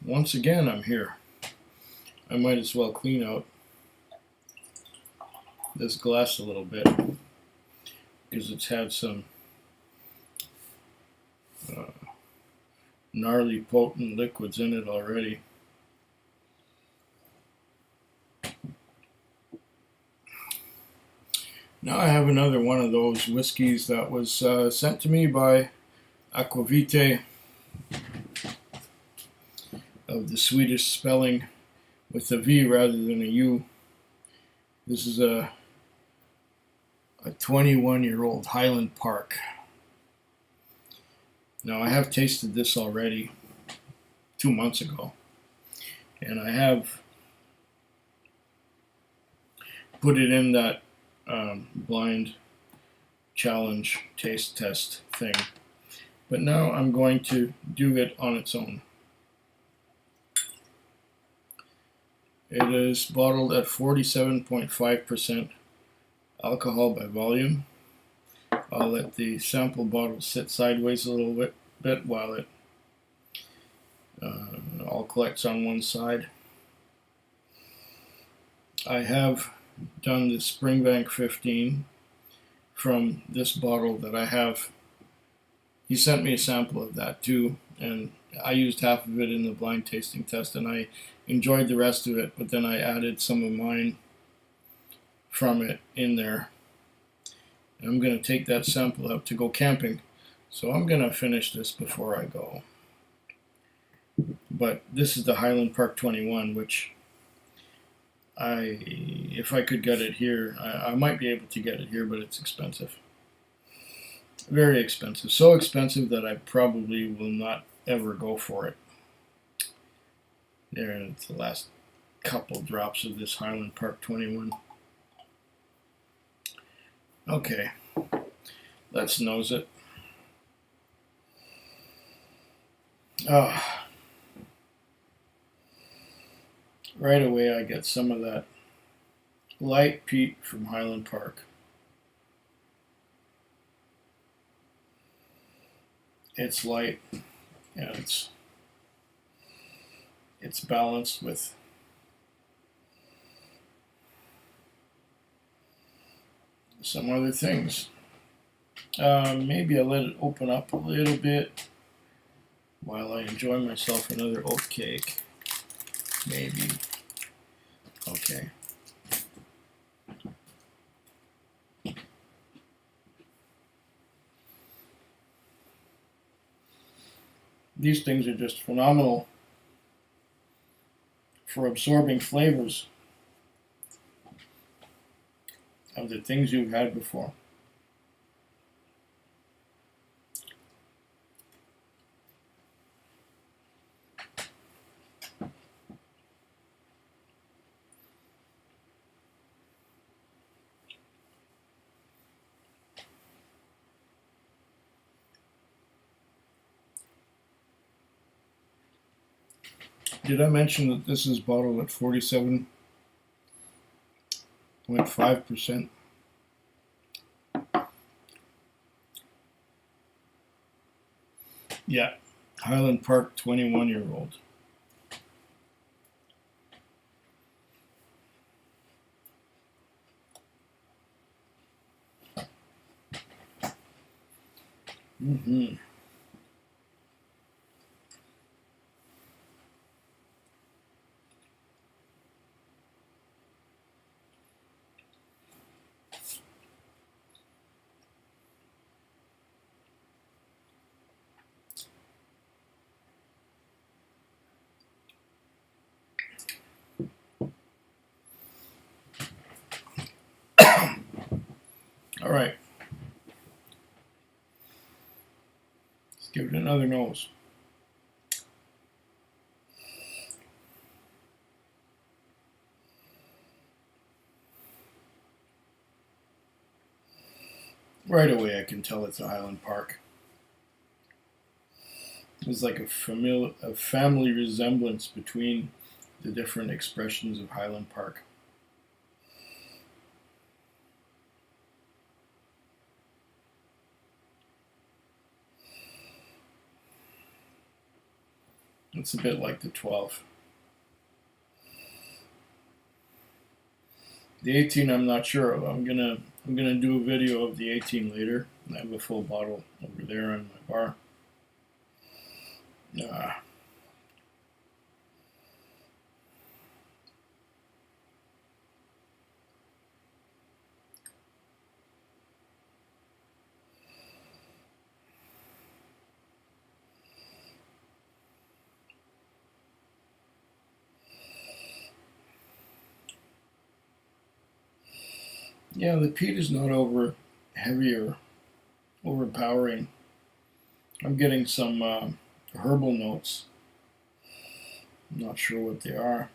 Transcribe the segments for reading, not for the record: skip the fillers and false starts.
once again I'm here. I might as well clean out this glass a little bit because it's had some uh, gnarly potent liquids in it already. Now I have another one of those whiskeys that was sent to me by Aquavite of the Swedish spelling with a V rather than a U. This is a 21-year-old Highland Park. Now I have tasted this already 2 months ago, and I have put it in that blind challenge taste test thing. But now I'm going to do it on its own. It is bottled at 47.5% alcohol by volume. I'll let the sample bottle sit sideways a little bit while it all collects on one side. I have done the Springbank 15 from this bottle that I have. He sent me a sample of that too, and I used half of it in the blind tasting test, and I enjoyed the rest of it, but then I added some of mine from it in there. And I'm going to take that sample out to go camping, so I'm going to finish this before I go. But this is the Highland Park 21, which if I could get it here, I might be able to get it here, but it's expensive. Very expensive. So expensive that I probably will not ever go for it. There's the last couple drops of this Highland Park 21. Okay, let's nose it. Right away I get some of that light peat from Highland Park. It's light and it's balanced with some other things. Maybe I'll let it open up a little bit while I enjoy myself another oat cake. Maybe. Okay. These things are just phenomenal for absorbing flavors of the things you've had before. Did I mention that this is bottled at 47.5%? Yeah, Highland Park 21-year-old. Mm-hmm. All right. Let's give it another nose. Right away I can tell it's a Highland Park. There's like a family resemblance between the different expressions of Highland Park. It's a bit like the 12. The 18 I'm not sure of. I'm gonna do a video of the 18 later. I have a full bottle over there on my bar. Yeah, the peat is not over heavy or overpowering. I'm getting some herbal notes. I'm not sure what they are.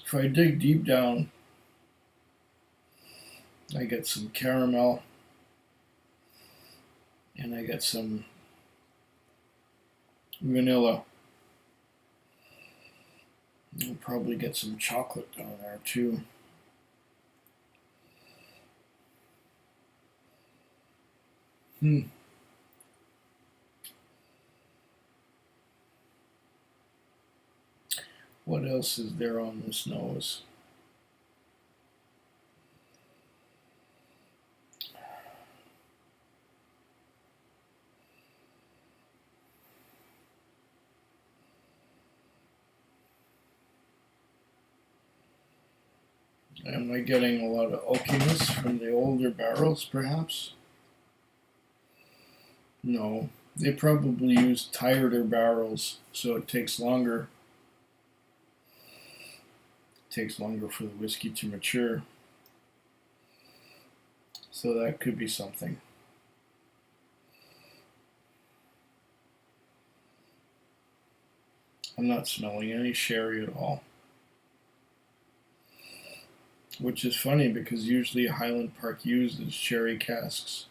If I dig deep down, I get some caramel and I get some vanilla. I'll probably get some chocolate down there too. What else is there on this nose? Am I getting a lot of oakiness from the older barrels, perhaps? No, they probably use tireder barrels, so it takes longer. It takes longer for the whiskey to mature. So that could be something. I'm not smelling any sherry at all. Which is funny because usually Highland Park uses sherry casks.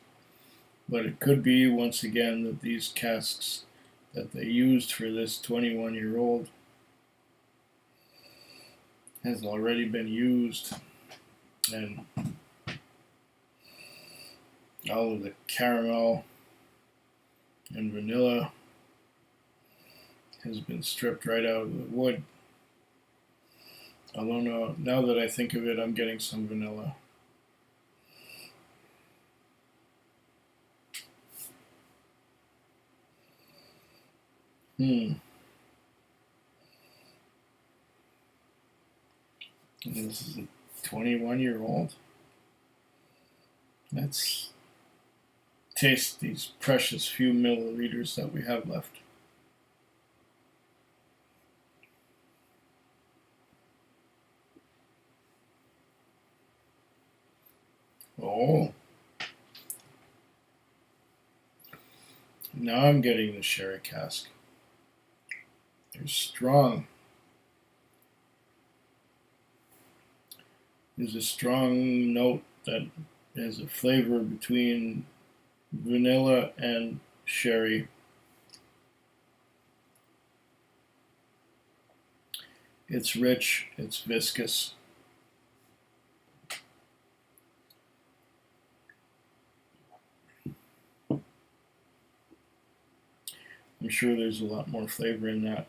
But it could be, once again, that these casks that they used for this 21-year-old has already been used, and all of the caramel and vanilla has been stripped right out of the wood. Although now that I think of it, I'm getting some vanilla. This is a 21-year-old. Let's taste these precious few milliliters that we have left. Oh, now I'm getting the sherry cask. They're strong. There's a strong note that has a flavor between vanilla and sherry. It's rich, it's viscous. I'm sure there's a lot more flavor in that.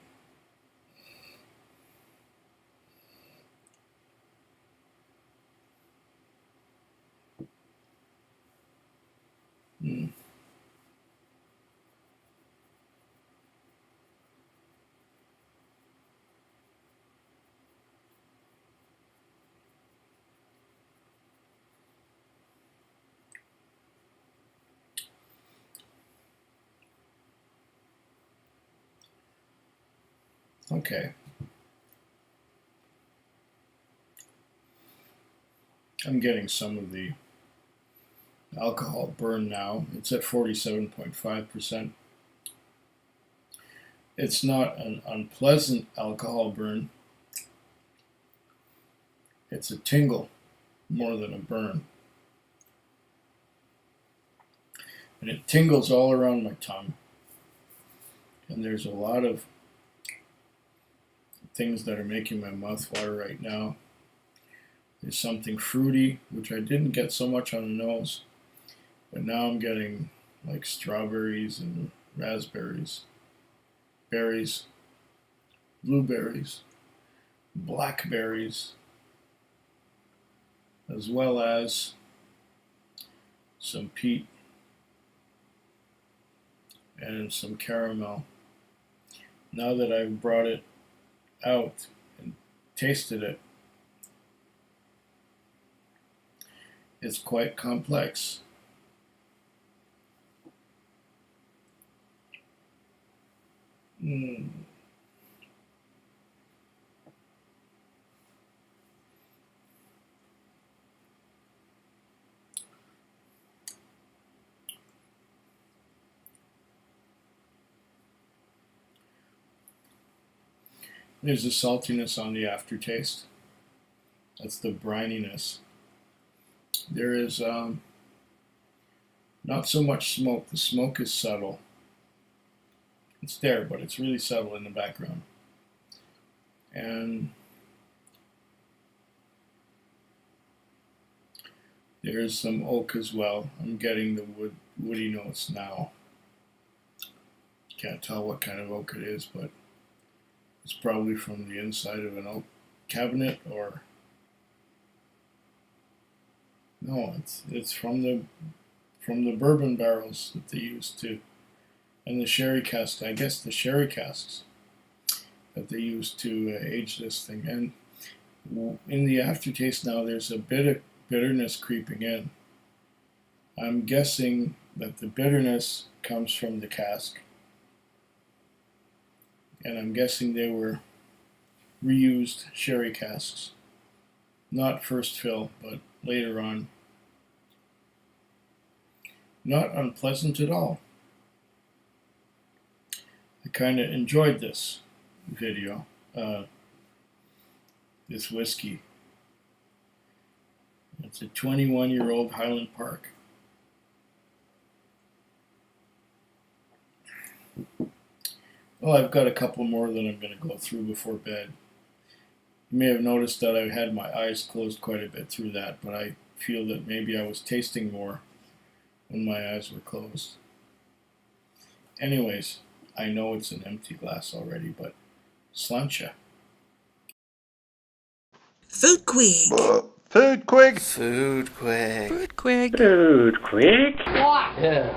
Okay. I'm getting some of the alcohol burn now. It's at 47.5%. It's not an unpleasant alcohol burn. It's a tingle more than a burn. And it tingles all around my tongue. And there's a lot of things that are making my mouth water right now. is something fruity, which I didn't get so much on the nose, but now I'm getting like strawberries and raspberries, berries, blueberries, blackberries, as well as some peat and some caramel. Now that I've brought it out and tasted it, it's quite complex. There's a saltiness on the aftertaste. That's the brininess. There is not so much smoke. The smoke is subtle. It's there, but it's really subtle in the background. And there is some oak as well. I'm getting the woody notes now. Can't tell what kind of oak it is, but it's probably from the inside of an oak cabinet, or no, it's from the bourbon barrels that they used to, and the sherry cask. I guess the sherry casks that they used to age this thing. And in the aftertaste now, there's a bit of bitterness creeping in. I'm guessing that the bitterness comes from the cask. And I'm guessing they were reused sherry casks. Not first fill, but later on. Not unpleasant at all. I kind of enjoyed this video, this whiskey. It's a 21-year-old Highland Park. Well, I've got a couple more that I'm going to go through before bed. You may have noticed that I had my eyes closed quite a bit through that, but I feel that maybe I was tasting more when my eyes were closed. Anyways, I know it's an empty glass already, but sláinte. Food Quig. Food Quig. Food Quig. Food Quig. Food Quig. Yeah.